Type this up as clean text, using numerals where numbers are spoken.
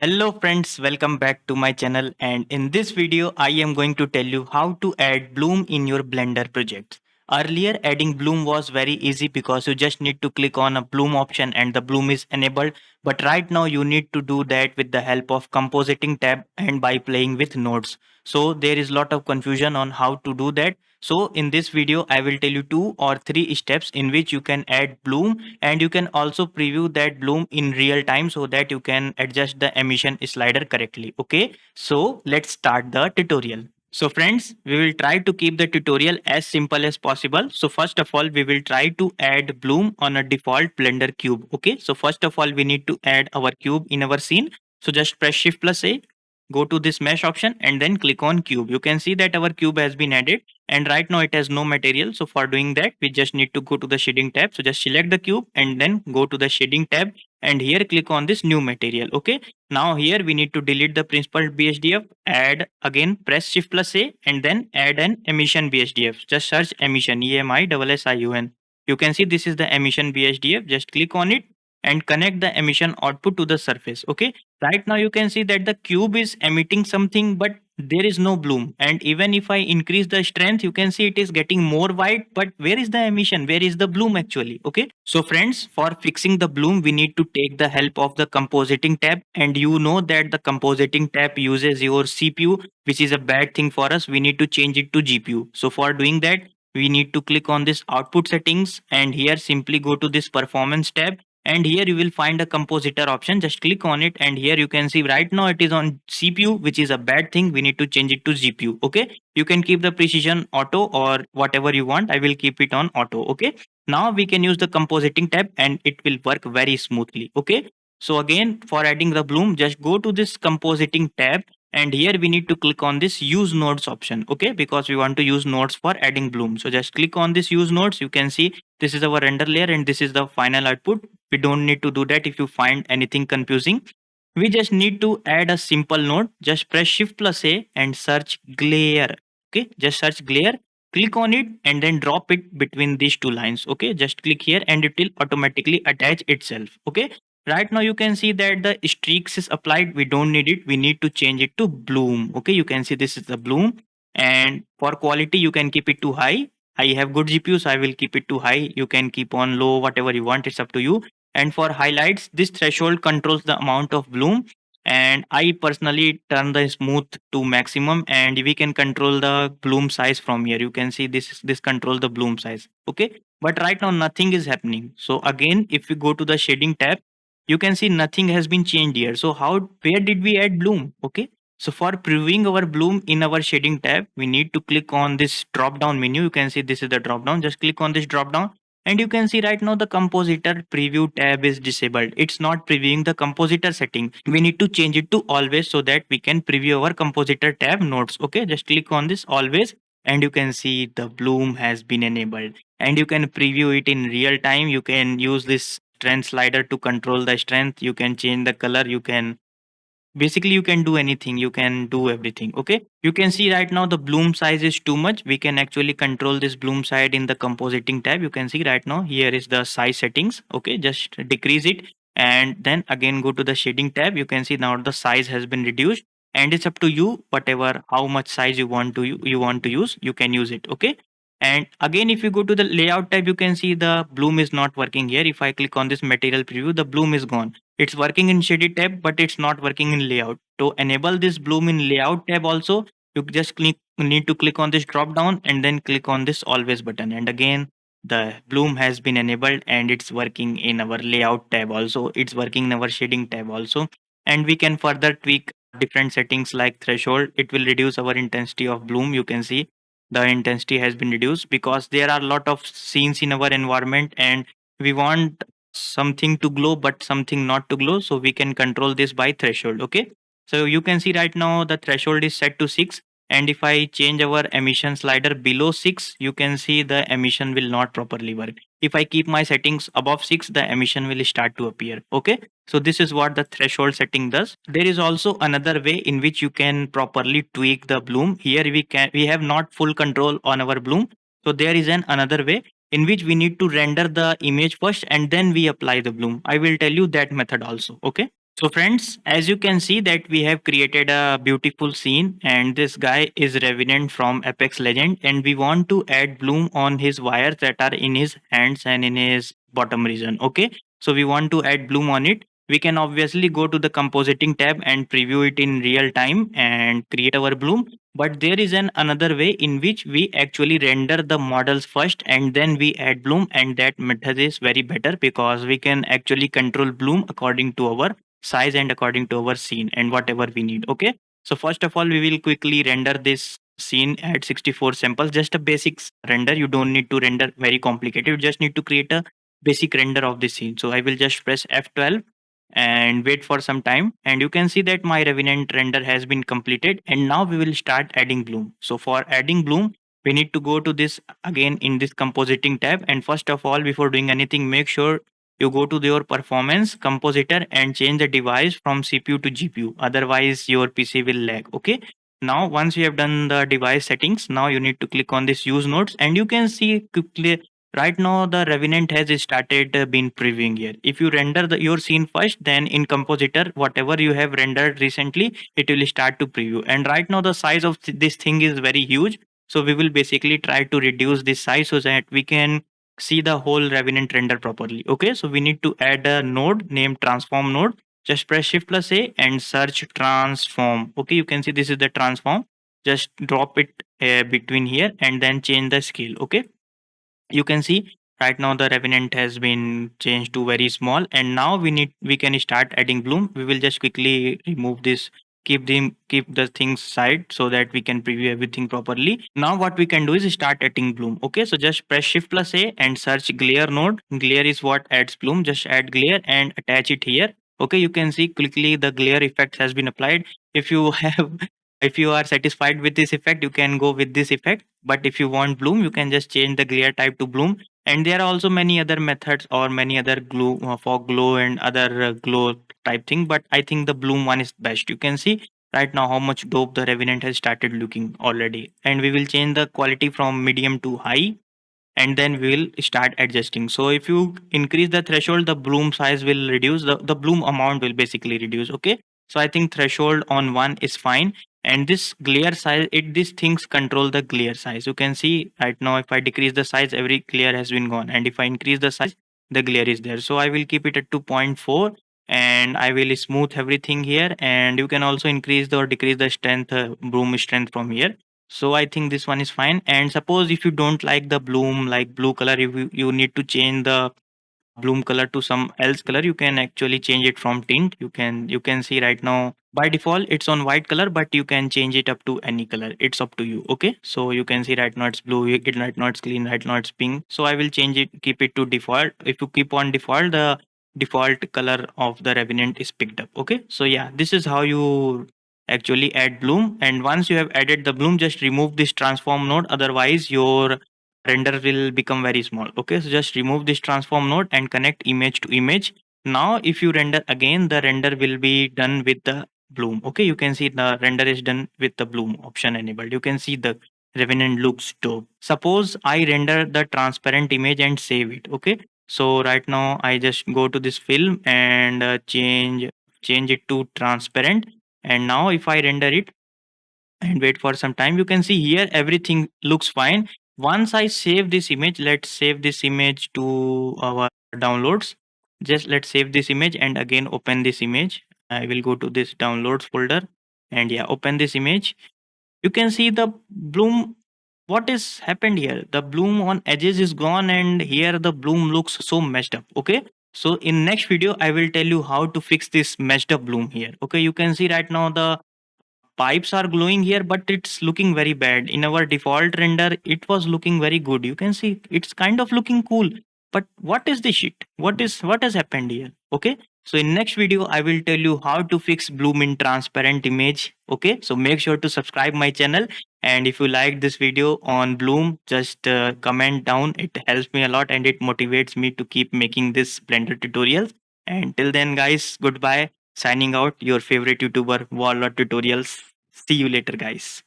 Hello friends, welcome back to my channel, and in this video I am going to tell you how to add bloom in your Blender projects. Earlier adding bloom was very easy because you just need to click on a bloom option and the bloom is enabled, but right now you need to do that with the help of compositing tab and by playing with nodes. So there is lot of confusion on how to do that. So in this video I will tell you 2 or 3 steps in which you can add bloom, and you can also preview that bloom in real time so that you can adjust the emission slider correctly. Okay, so let's start the tutorial. So friends, we will try to keep the tutorial as simple as possible. So first of all, we will try to add bloom on a default Blender cube. Okay, so first of all, we need to add our cube in our scene. So just press Shift plus A, go to this mesh option and then click on cube. You can see that our cube has been added, and right now it has no material. So for doing that, we just need to go to the shading tab. So just select the cube and then go to the shading tab, and here click on this new material. Okay, now here we need to delete the principal BSDF, add again, press Shift plus A and then add an emission BSDF. Just search emission, EMISSION. You can see this is the emission BSDF. Just click on it and connect the emission output to the surface. Okay, right now you can see that the cube is emitting something, but there is no bloom. And even if I increase the strength, you can see it is getting more white, but where is the emission, where is the bloom actually? Okay, so friends, for fixing the bloom we need to take the help of the compositing tab, and you know that the compositing tab uses your CPU, which is a bad thing for us. We need to change it to GPU. So for doing that, we need to click on this output settings, and here simply go to this performance tab, and here you will find a compositor option. Just click on it, and here you can see right now it is on CPU, which is a bad thing. We need to change it to GPU. Okay, you can keep the precision auto or whatever you want. I will keep it on auto. Okay, now we can use the compositing tab and it will work very smoothly. Okay, so again, for adding the bloom, just go to this compositing tab, and here we need to click on this use nodes option. Okay, because we want to use nodes for adding bloom. So just click on this use nodes. You can see this is our render layer and this is the final output. We don't need to do that. If you find anything confusing, we just need to add a simple node. Just press Shift plus A and search glare. Okay, just search glare, click on it and then drop it between these two lines. Okay, just click here and it will automatically attach itself. Okay, right now you can see that the streaks is applied. We don't need it. We need to change it to bloom. Okay, you can see this is the bloom, and for quality you can keep it to high. I have good GPU, so I will keep it to high. You can keep on low, whatever you want. It's up to you. And for highlights, this threshold controls the amount of bloom, and I personally turn the smooth to maximum, and we can control the bloom size from here. You can see this control the bloom size. Okay, but right now nothing is happening. So again, if we go to the shading tab, you can see nothing has been changed here. So how, where did we add bloom? Okay, so for previewing our bloom in our shading tab, we need to click on this drop down menu. You can see this is the drop down. Just click on this drop down, and you can see right now the compositor preview tab is disabled. It's not previewing the compositor setting. We need to change it to always so that we can preview our compositor tab nodes. Okay, just click on this always, and you can see the bloom has been enabled, and you can preview it in real time. You can use this strength slider to control the strength. You can change the color. You can basically you can do anything, you can do everything. Okay, you can see right now the bloom size is too much. We can actually control this bloom size in the compositing tab. You can see right now here is the size settings. Okay, just decrease it and then again go to the shading tab. You can see now the size has been reduced, and it's up to you, whatever how much size you want to use, you can use it. Okay, and again if you go to the layout tab, you can see the bloom is not working here. If I click on this material preview, the bloom is gone. It's working in shaded tab, but it's not working in layout. To enable this bloom in layout tab also, you just need to click on this drop down and then click on this always button. And again, the bloom has been enabled and it's working in our layout tab also. It's working in our shading tab also. And we can further tweak different settings like threshold. It will reduce our intensity of bloom. You can see the intensity has been reduced because there are a lot of scenes in our environment and we want something to glow but something not to glow, so we can control this by threshold. Okay, so you can see right now the threshold is set to 6, and if I change our emission slider below 6, you can see the emission will not properly work. If I keep my settings above 6, the emission will start to appear. Okay, so this is what the threshold setting does. There is also another way in which you can properly tweak the bloom. Here we have not full control on our bloom, so there is an another way in which we need to render the image first and then we apply the bloom. I will tell you that method also. Okay, So friends, as you can see that we have created a beautiful scene and this guy is Revenant from Apex Legend and we want to add bloom on his wires that are in his hands and in his bottom region. Okay. So we want to add bloom on it. We can obviously go to the compositing tab and preview it in real time and create our bloom. But there is an another way in which we actually render the models first and then we add bloom, and that method is very better because we can actually control bloom according to our size and according to our scene and whatever we need. Okay, so first of all we will quickly render this scene at 64 samples, just a basic render. You don't need to render very complicated, you just need to create a basic render of the scene. So I will just press F12 and wait for some time, and you can see that my revenant render has been completed, and now we will start adding bloom. So for adding bloom we need to go to this again in this compositing tab, and first of all before doing anything make sure you go to your performance compositor and change the device from CPU to GPU, otherwise your PC will lag. Okay, now once you have done the device settings, now you need to click on this use nodes, and you can see quickly right now the revenant has started been previewing here. If you render your scene first, then in compositor whatever you have rendered recently it will start to preview, and right now the size of this thing is very huge. So we will basically try to reduce this size so that we can see the whole revenant render properly. Okay, so we need to add a node named transform node. Just press shift plus A and search transform. Okay, you can see this is the transform. Just drop it between here and then change the scale. Okay, you can see right now the revenant has been changed to very small, and now we can start adding bloom. We will just quickly remove this, keep the things side so that we can preview everything properly. Now what we can do is start adding bloom. Okay, so just press shift plus A and search glare node. Glare is what adds bloom. Just add glare and attach it here. Okay, you can see quickly the glare effect has been applied. If you have if you are satisfied with this effect you can go with this effect, but if you want bloom you can just change the glare type to bloom. And there are also many other methods or many other glue fog glow and other glow type thing, but I think the bloom one is best. You can see right now how much dope the revenant has started looking already, and we will change the quality from medium to high and then we will start adjusting. So if you increase the threshold, the bloom size will reduce, the bloom amount will basically reduce. Okay, so I think threshold on 1 is fine. And this glare size, it these things control the glare size. You can see right now if I decrease the size every glare has been gone, and if I increase the size the glare is there. So I will keep it at 2.4 and I will smooth everything here, and you can also increase the or decrease the strength, bloom strength from here. So I think this one is fine. And suppose if you don't like the bloom like blue color, if you need to change the bloom color to some else color, you can actually change it from tint. You can see right now by default it's on white color, but you can change it up to any color. It's up to you. Okay, so you can see right now it's blue, right now it's clean, right now it's pink. So I will change it, keep it to default. If you keep on default, the default color of the revenant is picked up. Okay, so yeah, this is how you actually add bloom. And once you have added the bloom, just remove this transform node, otherwise your render will become very small. Okay, so just remove this transform node and connect image to image. Now if you render again, the render will be done with the bloom. Okay, you can see the render is done with the bloom option enabled. You can see the revenant looks dope. Suppose I render the transparent image and save it. Okay, so right now I just go to this film and change it to transparent, and now if I render it and wait for some time, you can see here everything looks fine. Once I save this image, let's save this image to our downloads. Just let's save this image and again open this image. I will go to this downloads folder and yeah, open this image. You can see the bloom. What is happened here? The bloom on edges is gone, and here the bloom looks so messed up. Okay, so in next video I will tell you how to fix this messed up bloom here. Okay, you can see right now the pipes are glowing here, but it's looking very bad. In our default render it was looking very good. You can see it's kind of looking cool, but what is this shit? What has happened here? Okay, so in next video I will tell you how to fix bloom in transparent image. Okay, so make sure to subscribe my channel, and if you like this video on bloom, just comment down. It helps me a lot and it motivates me to keep making this blender tutorials. And till then guys, goodbye. Signing out, your favorite YouTuber, Warlord Tutorials. See you later, guys.